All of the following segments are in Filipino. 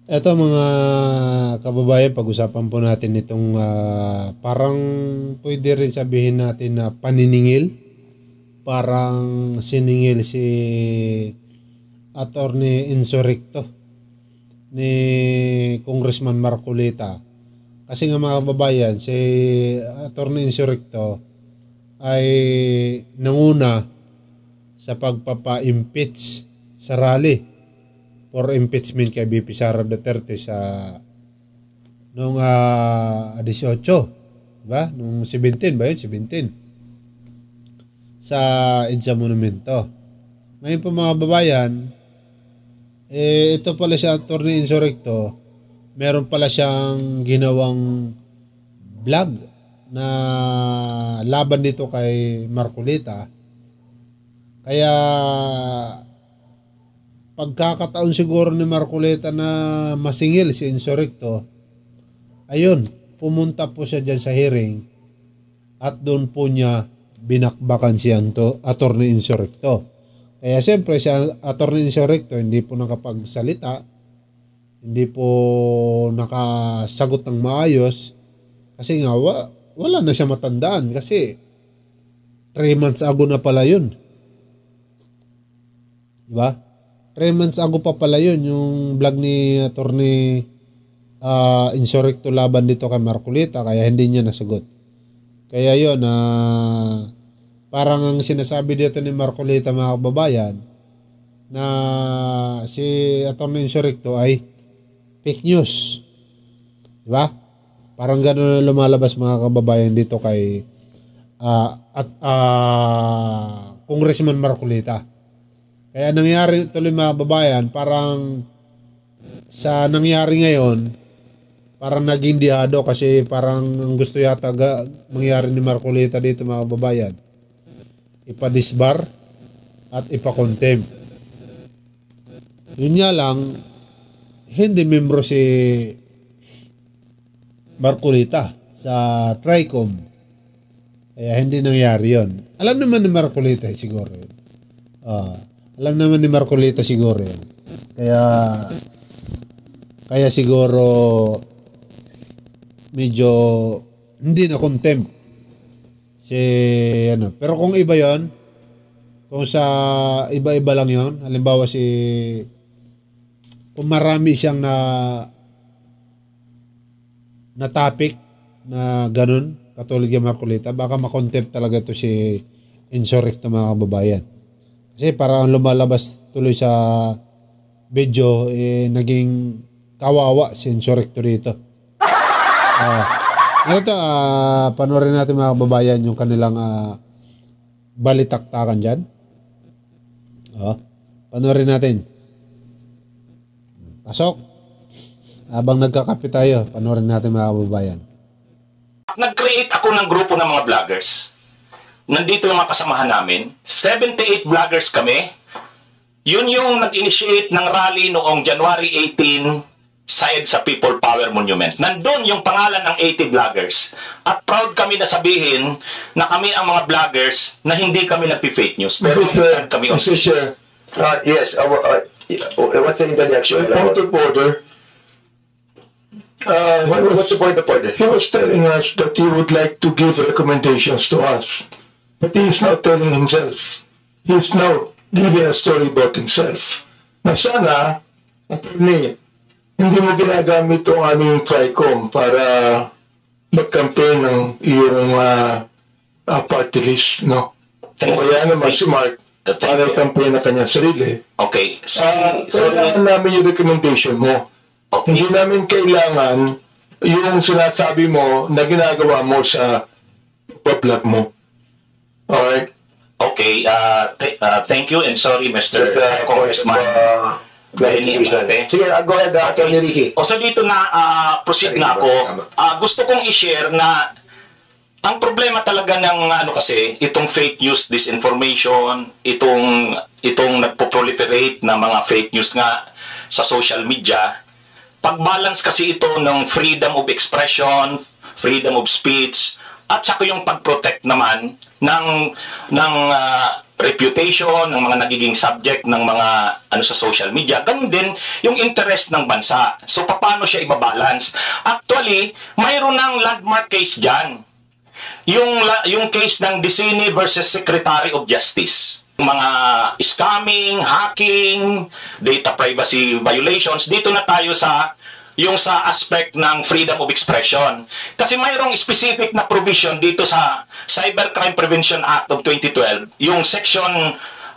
Eto mga kababayan, pag-usapan po natin itong parang pwede rin sabihin natin na paniningil. Parang siningil si Attorney Insurrecto ni Congressman Marcolita. Kasi nga mga kababayan, si Attorney Insurrecto ay nanguna sa pagpapa-impeach sa rally for impeachment kay VP Sara Duterte sa noong 18, diba? Noong 17 ba yun? 17 sa EDSA Monumento. Ngayon po mga babayan, ito pala siya, Attorney Insurrecto, meron pala siyang ginawang vlog na laban dito kay Marcolita. Kaya pagkakataon siguro ni Marcolita na masingil si Insurrecto, ayun, pumunta po siya dyan sa hearing at doon po niya binakbakan si Attorney Insurrecto. Kaya siyempre si Attorney Insurrecto hindi po nakapagsalita, hindi po nakasagot ng maayos kasi nga wala na siya matandaan kasi 3 months ago na pala yun. Diba? 3 months ago pa pala yun yung vlog ni Attorney Insurrecto laban dito kay Marcolita, kaya hindi niya nasagot. Kaya yun, parang ang sinasabi dito ni Marcolita mga kababayan na si Attorney Insurrecto ay fake news. Diba? Parang gano'n na lumalabas mga kababayan dito kay Congressman Marcolita. Kaya nangyari tuloy mga kababayan, parang sa nangyari ngayon, parang naging dihado kasi parang ang gusto yata mangyari ni Marcolita dito mga kababayan, ipadisbar at ipakontempt. Yun nga lang, hindi membro si Marcolita sa TRICOM. Kaya hindi nangyari yun. Alam naman ni Marcolita siguro yun. Alam naman ni Marcolita siguro yun. Kaya siguro medyo hindi na contempt si ano. Pero kung iba yon, kung sa iba-iba lang yon, halimbawa kung marami siyang na topic na ganun, katulad ng Marcolita, baka makontempt talaga to si Insurrecto mga kababayan. Kasi parang lumalabas tuloy sa video, naging kawawa si Insurrecto rito. Panoorin natin mga kababayan yung kanilang balitaktakan dyan. Panoorin natin. Pasok. Habang nagkakape tayo, panoorin natin mga kababayan. Nag-create ako ng grupo ng mga vloggers. Nandito yung mga kasamahan namin. 78 vloggers kami. Yun yung nag-initiate ng rally noong January 18 sa EDSA People Power Monument. Nandun yung pangalan ng 80 vloggers. At proud kami na sabihin na kami ang mga vloggers na hindi kami nagpi-fake news. Pero kami on social. Yes, what's the interjection? Point of order. What's the point of order? He was telling us that he would like to give recommendations to us. But he is now telling himself. He is now giving a story about himself. Na sana, attorney, hindi mo ginagamit itong aming TRICOM para mag-campaign ng iyong party list, no? Kaya naman si Mark, para campaign na kanyang sarili. Okay. Kailangan namin yung recommendation mo. Okay. Hindi namin kailangan yung sinasabi mo na ginagawa mo sa vlog mo. Alright? Okay. Thank you and sorry, Mr. Congressman. Sige, go ahead, Attorney Ricky. O so dito na proceed na ako. Gusto kong i-share na ang problema talaga ng kasi itong fake news, disinformation, itong nagpo-proliferate na mga fake news nga sa social media. Pag-balance kasi ito ng freedom of expression, freedom of speech, at saka yung pag-protect naman ng reputation ng mga nagiging subject ng mga ano sa social media, ganun din yung interest ng bansa. So paano siya ibabalance? Actually, mayroon ng landmark case dyan. Yung case ng Dicini versus Secretary of Justice. Mga scamming, hacking, data privacy violations, dito na tayo sa yung sa aspect ng freedom of expression. Kasi mayroong specific na provision dito sa Cybercrime Prevention Act of 2012, yung section 4,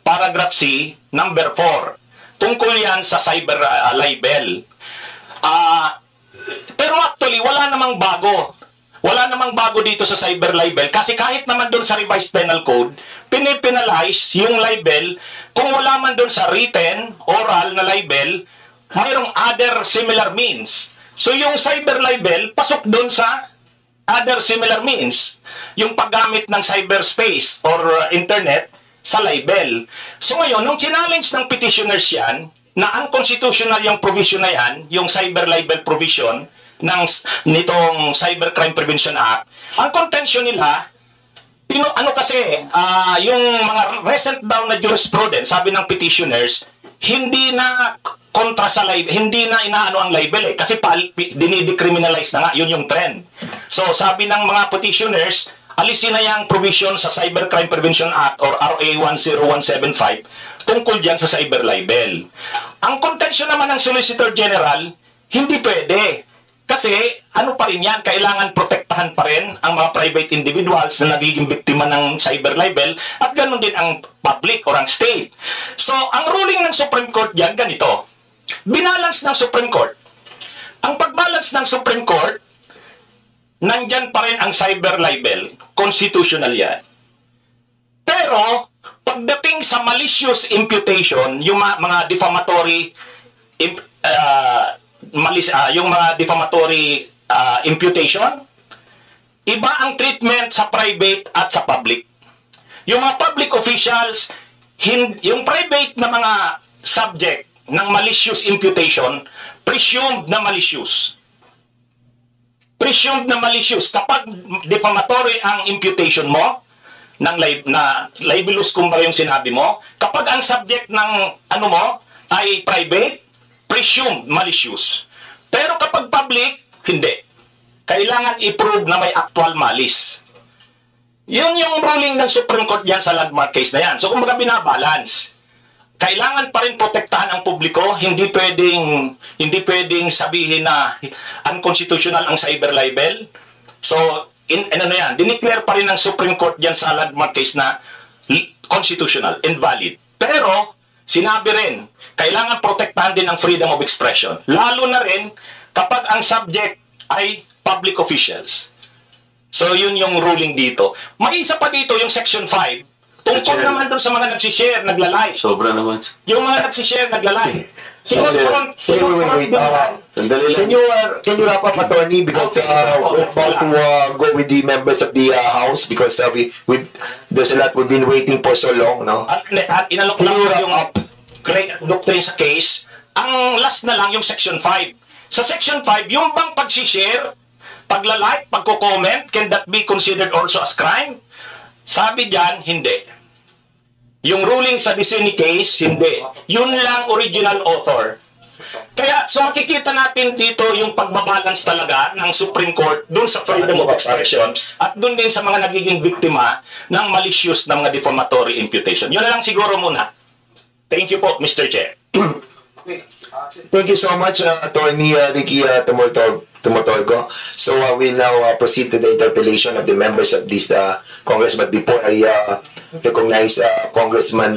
paragraph C, number 4. Tungkol yan sa cyber libel. Pero actually, wala namang bago. Wala namang bago dito sa cyber libel kasi kahit naman doon sa revised penal code, pinipenalize yung libel kung wala man doon sa written, oral na libel, mayroong other similar means. So yung cyber libel, pasok doon sa other similar means. Yung paggamit ng cyberspace or internet sa libel. So ngayon, nung challenge ng petitioners yan, na unconstitutional yung provision na yan, yung cyber libel provision nitong Cybercrime Prevention Act, ang contention nila, yung mga recent daw na jurisprudence, sabi ng petitioners, hindi na kontra sa libel, hindi na inaano ang libel kasi dinidecriminalize na nga, yun yung trend. So sabi ng mga petitioners, alisin na yung provision sa Cybercrime Prevention Act or RA 10175 tungkol dyan sa cyber libel. Ang contention naman ng Solicitor General, hindi pwede. Kasi ano pa rin yan, kailangan protektahan pa rin ang mga private individuals na nagiging biktima ng cyber libel at ganoon din ang public or ang state. So ang ruling ng Supreme Court dyan, ganito. Binalance ng Supreme Court. Ang pagbalance ng Supreme Court, nandyan pa rin ang cyber libel. Constitutional yan. Pero, pagdating sa malicious imputation, yung mga defamatory yung mga defamatory imputation, iba ang treatment sa private at sa public. Yung mga public officials, yung private na mga subject ng malicious imputation, presumed na malicious. Presumed na malicious. Kapag defamatory ang imputation mo, na libelous kumbaga yung sinabi mo, kapag ang subject ng ano mo ay private, presumed malicious. Pero kapag public, hindi. Kailangan i-prove na may actual malice. Yun yung ruling ng Supreme Court dyan sa landmark case na yan. So kumbaga binabalance. Kailangan pa rin protektahan ang publiko, hindi pwedeng sabihin na unconstitutional ang cyber libel. So, dineclare pa rin ng Supreme Court diyan sa landmark case na constitutional, invalid. Pero, sinabi rin, kailangan protektahan din ang freedom of expression. Lalo na rin kapag ang subject ay public officials. So, yun yung ruling dito. May isa pa dito, yung Section 5, tungkol naman doon sa mga nagsishare, nagla-live. Sobra naman. Yung mga nagsishare, nagla-live. Wait. Can you wrap up, attorney? Because we're about to go with the members of the House because there's a lot we've been waiting for so long, no? At inalok lang yung great doctrine sa case. Ang last na lang yung Section 5. Sa Section 5, yung bang pag-share, pagla-like, pagko-comment, can that be considered also as crime? Sabi dyan, hindi. Yung ruling sa Dicini case, hindi. Yun lang original author. Kaya, so makikita natin dito yung pagbabalance talaga ng Supreme Court dun sa freedom of expression at dun din sa mga nagiging biktima ng malicious na mga defamatory imputation. Yun na lang siguro muna. Thank you po, Mr. Chair. Thank you so much, Attorney Ricky Tumotorgo. So we'll now proceed to the interpellation of the members of this Congress. But before I recognize Congressman...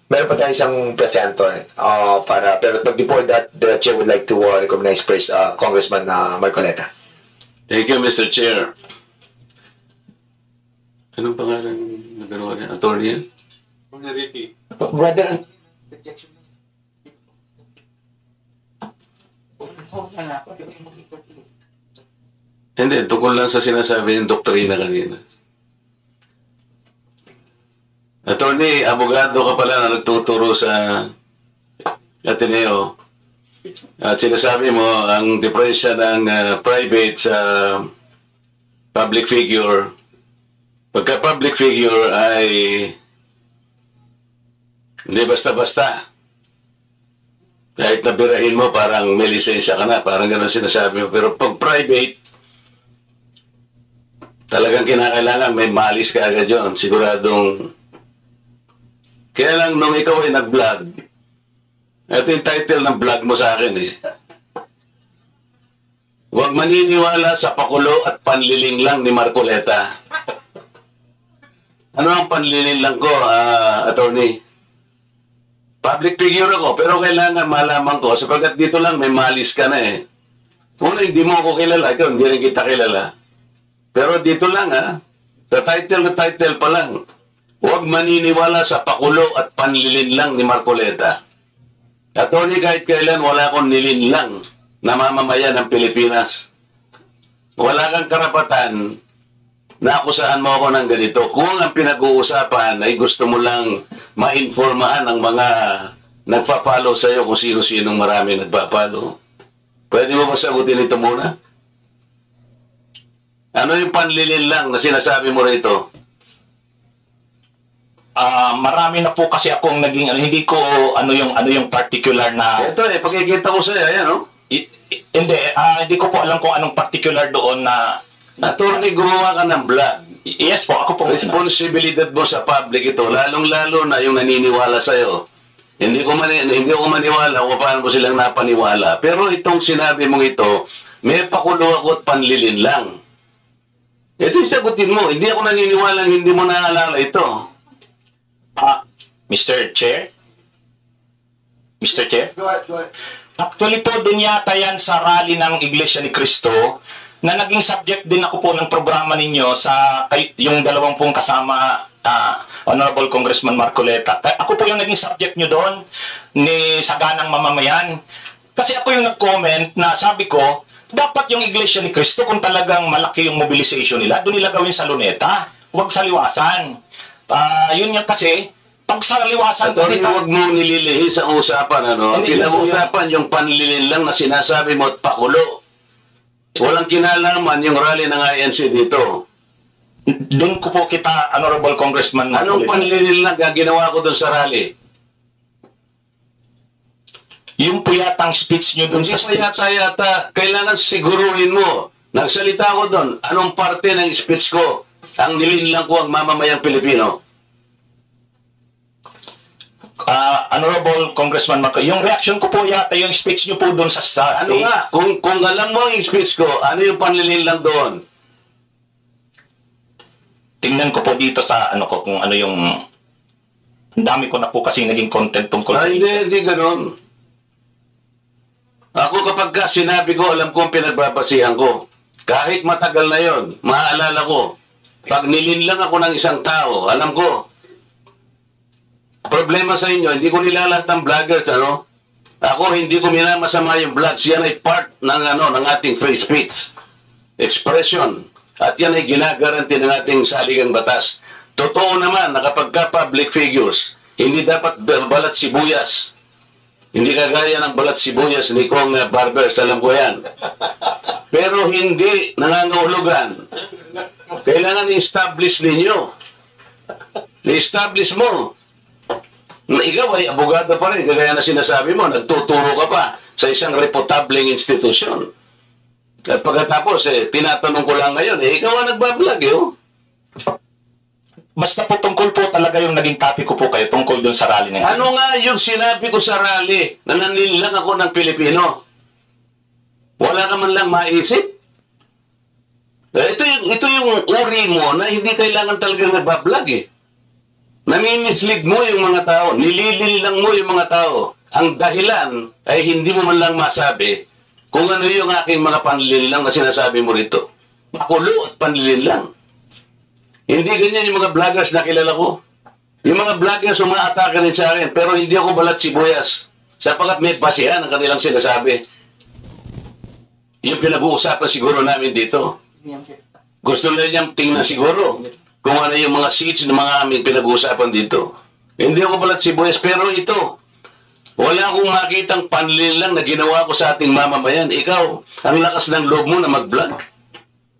meron pa tayo isang presenter but before that, the Chair would like to recognize first Congressman Marcoleta. Thank you, Mr. Chair. Anong pangalan ng gano'n niya? Attorney yan? Ricky. Brother, hindi, tungkol lang sa sinasabi ng doktrina kanina. Attorney, abogado ka pala na nagtuturo sa Ateneo. At sinasabi mo, ang diferensya ng private sa public figure, pagka public figure ay hindi basta-basta. Kahit nabirahin mo, parang may lisensya ka na, parang gano'n sinasabi mo. Pero pag private, talagang kinakailangan may malis ka agad yun. Siguradong, kaya lang nung ikaw ay nag-vlog, ito yung title ng vlog mo sa akin eh. Huwag maniniwala sa pakulo at panliling lang ni Marcoleta. Ano ang panliling lang ko, attorney? Public figure ako, pero kailangan malaman ko, sapagkat dito lang may malis ka na eh. Una, hindi mo ako kilala, ikaw hindi rin kita kilala. Pero dito lang sa title na title pa lang, huwag maniniwala sa pakulo at panlilin lang ni Marcoleta. Attorney, kahit kailan wala akong nilinlang na mamamayan ng Pilipinas. Wala kang karapatan na akusahan mo ako ng ganito. Kung ang pinag-uusapan ay gusto mo lang ma-informahan ang mga nagpa-follow sa'yo kung sino-sinong marami nagpa-follow, pwede mo ba sagutin ito muna? Ano yung panlilin lang na sinasabi mo rito? Marami na po kasi akong naging hindi ko ano yung particular na Ito pagkikita ko sa'yo, ayan hindi ko po alam kung anong particular doon na attorney, gumawa ka ng vlog. yes po, ako po Responsibilidad mo sa public ito, lalong-lalo na yung naniniwala sa'yo. Hindi ko maniwala kung paano mo silang napaniwala. Pero itong sinabi mong ito, may pakulo ako at panlilin lang. Ito yung sagutin mo. Hindi ako naniniwala, hindi mo naalala ito. Mr. Chair? Mr. Chair? Go ahead. Actually po, dun yata yan sa rally ng Iglesia ni Cristo na naging subject din ako po ng programa ninyo sa yung dalawang pong kasama Honorable Congressman Marcoleta. Ako po yung naging subject nyo doon ni Saganang Mamamayan. Kasi ako yung nag-comment na sabi ko, dapat yung Iglesia ni Cristo kung talagang malaki yung mobilization nila, doon nila gawin sa Luneta, huwag sa Liwasan. Yun yung kasi, pag sa liwasan... Attorney, huwag mo nililihi sa usapan, ano? Pinag-usapan yung panlilin lang na sinasabi mo at pakulo. Walang kinalaman yung rally ng INC dito. Doon ko po kita, Honorable Congressman... Anong panlilin lang ginawa ko doon sa rally? Yung po yatang speech nyo doon sa stage. Hindi yata. Kailangan siguruhin mo. Nagsalita ko doon, anong parte ng speech ko ang nilinlang ko ang mamamayang Pilipino? Honorable Congressman Marco, yung reaction ko po yata yung speech nyo po doon sa stage. Ano nga? Kung alam mo yung speech ko, ano yung panlilinlang doon? Tingnan ko po dito sa kung ano yung... Ang dami ko na po kasi naging content tungkol. Hindi ganun. Ako kapag sinabi ko, alam ko ang pinagbabasihan ko. Kahit matagal na yon, maaalala ko. Pag nilinlang ako ng isang tao, alam ko. Problema sa inyo, hindi ko nilalat ang vloggers, Ako, hindi ko minamasama yung vlogs. Yan ay part ng ating free speech. Expression. At yan ay ginagaranti ng ating saligang batas. Totoo naman na kapag ka-public figures, hindi dapat balat sibuyas. Hindi kagaya ng balat sibuyas ni Kong Barbers, alam ko yan. Pero hindi nangangahulugan. Kailangan i-establish ninyo. I-establish mo. Ikaw ay abogado pa rin, kagaya na sinasabi mo, nagtuturo ka pa sa isang reputableng institusyon. At pagkatapos, tinatanong ko lang ngayon, ikaw ang nagbablog, Basta po tungkol po talaga yung naging topic ko po kayo tungkol dun sa rally ng Ano nga yung sinabi ko sa rally na nanilang ako ng Pilipino? Wala ka man lang maisip? Ito yung uri mo na hindi kailangan talagang nagbablog Nami-mislead mo yung mga tao, nilililang mo yung mga tao. Ang dahilan ay hindi mo man lang masabi kung ano yung aking mga panlililang na sinasabi mo rito. Pakulo at panlililang. Hindi ganyan yung mga vloggers na kilala ko. Yung mga vloggers umaatake rin sa akin, pero hindi ako balat sibuyas. Sapagat may basihan ang kanilang sinasabi. Yung pinag-uusapan siguro namin dito. Gusto nila niyang tingnan siguro kung ano yung mga seats ng mga aming pinag-uusapan dito. Hindi ako balat sibuyas, pero ito, Wala akong makitang panlil lang na ginawa ko sa ating mamamayan. Ikaw, ang lakas ng loob mo na mag-vlog.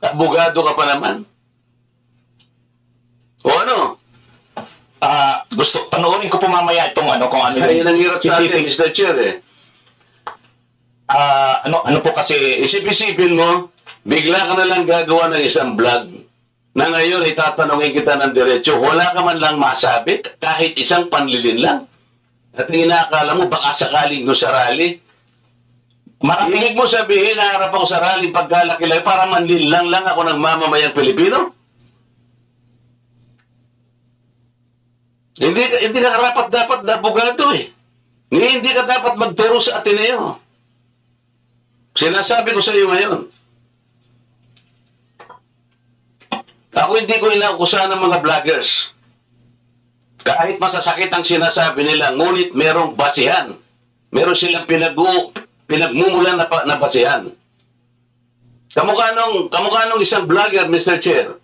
Abogado ka pa naman. O ano? Gusto, panoorin ko po mamaya itong ano, kung ano Ay, ang hirap sa atin, Mr. Chair eh. ano po kasi, Isip-isipin mo, bigla ka na lang gagawa ng isang vlog na ngayon itatanungin kita ng diretso, wala ka man lang masabi, kahit isang panlilin lang. At ang inaakala mo, baka sakaling doon sa rally. Ibig mo sabihin, naharap ako sa rally pagkalakilay para manlilang lang ako ng mamamayang Pilipino? Hindi ka karapat dapat na abogado eh. Hindi ka dapat magturo sa Ateneo. Sinasabi ko sa iyo ngayon. Ako hindi ko inaukusahan ng mga vloggers. Kahit masasakit ang sinasabi nila, ngunit merong basihan. Meron silang pinagmumulan na basihan. Kamukha nung isang vlogger, Mr. Chair.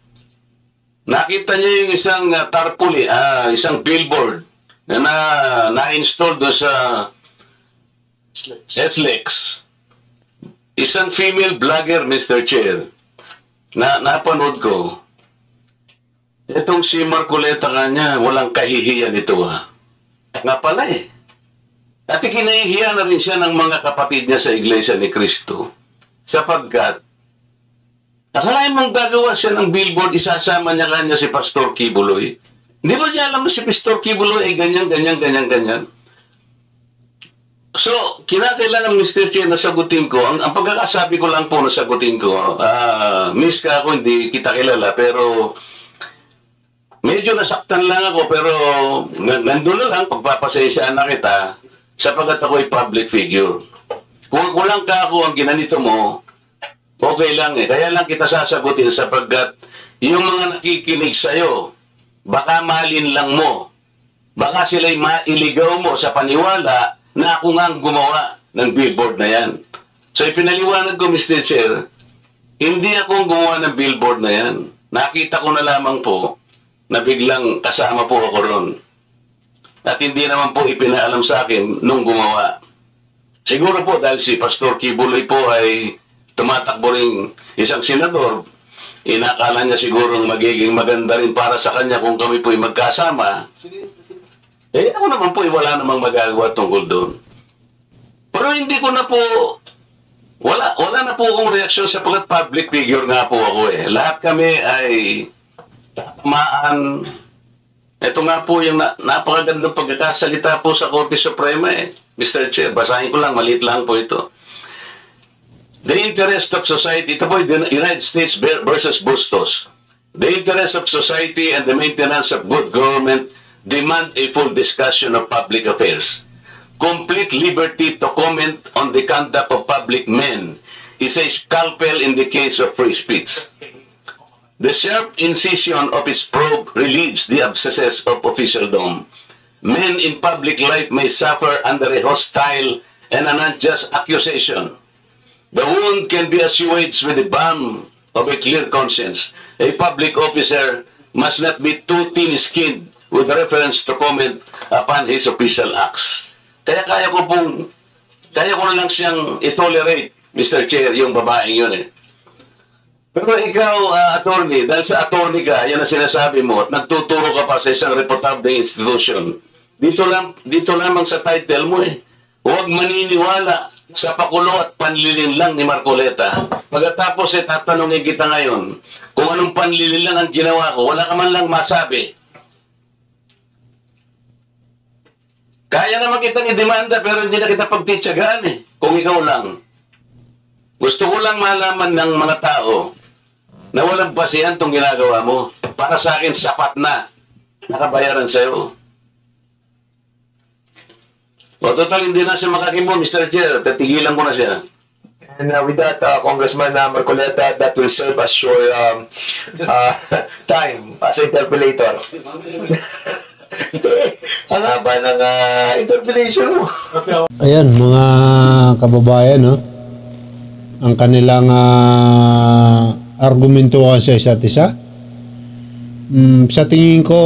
Nakita niya yung isang tarpaulin, isang billboard na-install doon sa SLEX. Isang female vlogger, Mr. Chair, napanood ko. Itong si Marcoleta kanya, walang kahihiyan ito Nga pala eh. At kinahihiya na rin siya ng mga kapatid niya sa Iglesia ni Cristo. Sapagkat, akalain mong gagawa siya ng billboard, isasama niya kanya si Pastor Kibuloy. Hindi ba niya alam na si Pastor Kibuloy ay ganyan. So, kinakailangan, Mr. Chair, na sagutin ko. Ang pagkakasabi ko lang po na sagutin ko, miss ka ako, hindi kita kilala, pero medyo nasaktan lang ako, pero nandun na lang, pagpapasaysaan na kita, sapagat ako ay public figure. Kung kulang ka ako ang ginanito mo, okay lang eh. Kaya lang kita sasagutin sapagkat yung mga nakikinig sa'yo, baka mahalin lang mo. Baka sila'y mailigaw mo sa paniwala na ako nga ang gumawa ng billboard na yan. So ipinaliwanag ko, Mr. Chair, hindi ako ang gumawa ng billboard na yan. Nakita ko na lamang po na biglang kasama po ako ron. At hindi naman po ipinaalam sa akin nung gumawa. Siguro po dahil si Pastor Kibuloy po ay tumatakbo rin isang senador, inakala niya siguro magiging maganda rin para sa kanya kung kami po'y magkasama. Ako naman po'y wala namang magagawa tungkol doon. Pero hindi ko na po, wala na po akong reaksyon sapagkat public figure nga po ako eh. Lahat kami ay tatamaan. Ito nga po yung napakagandang pagkakasalita po sa Korte Suprema eh. Mr. Chair, basahin ko lang, maliit lang po ito. The interest of society, ito po the United States versus Bustos. The interest of society and the maintenance of good government demand a full discussion of public affairs. Complete liberty to comment on the conduct of public men is a scalpel in the case of free speech. The sharp incision of his probe relieves the abscesses of officialdom. Men in public life may suffer under a hostile and an unjust accusation. The wound can be assuaged with the balm of a clear conscience. A public officer must not be too thin-skinned with reference to comment upon his official acts. Kaya kaya ko na lang siyang itolerate, Mr. Chair, yung babaeng yun eh. Pero ikaw, attorney, dahil sa attorney ka, yan ang sinasabi mo, at nagtuturo ka pa sa isang reputable institution, dito lamang sa title mo eh. Huwag maniniwala sa pakulo at panlilin lang ni Marcoleta. Pagkatapos tatanungin kita ngayon, kung anong panlilin lang ang ginawa ko, wala ka man lang masabi. Kaya naman kitang i-demanda pero hindi na kita pagtitsagaan eh, kung ikaw lang. Gusto ko lang malaman ng mga tao na walang basihan itong ginagawa mo. Para sa akin, sapat na. Nakabayaran sa'yo. O total, hindi na siya makakimo, Mr. Chair. Tatigilan ko na siya. And with that, Congressman Marcoleta, that will serve as your time as interpolator. Ang haba ng interpellation mo. Ayan, mga kababayan, no? Ang kanilang argumentuhan sa isa't isa. Sa tingin ko,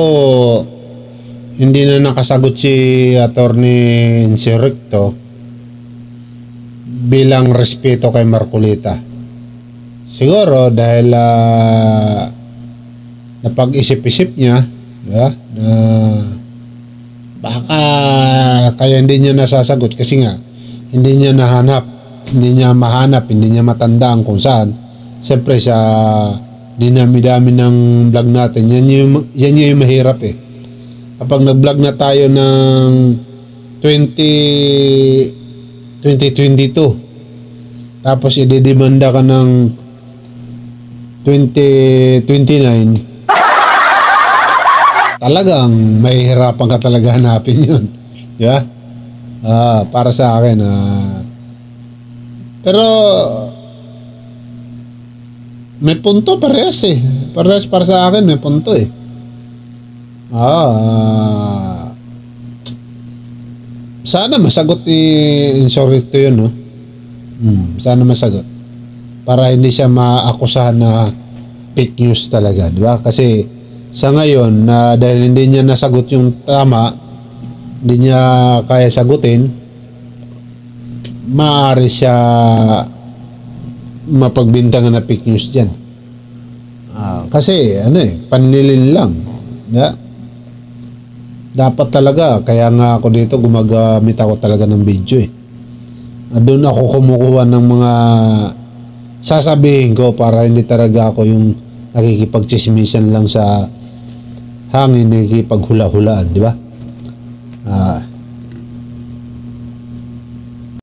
hindi na nakasagot si Attorney Insurrecto bilang respeto kay Marcolita. Siguro dahil napag-isip-isip niya, diba? Na baka kaya hindi niya nasasagot kasi nga hindi niya mahanap, hindi niya matandaan kung saan. Siyempre sa dinami-dami ng vlog natin, yan yung mahirap eh. Kapag nag-vlog na tayo ng 2022 tapos idedemanda ka ng 2029, talagang mahihirapan ka talaga hanapin yun. Yeah? Para sa akin. Pero may punto parehas eh. Parehas para sa akin may punto eh. Sana masagot ni Insurrecto yun, no? Sana masagot. Para hindi siya maakusahan na fake news talaga, di ba? Kasi sa ngayon, dahil hindi niya nasagot yung tama, hindi niya kaya sagutin, maaari siya mapagbintangan na fake news dyan. Kasi, panlilin lang. Yeah? Dapat talaga, kaya nga ako dito gumagamit ako talaga ng video eh. Doon ako kumukuha ng mga sasabihin ko para hindi talaga ako yung nakikipagchismisan lang sa hangin, nakikipaghula-hulaan, di ba?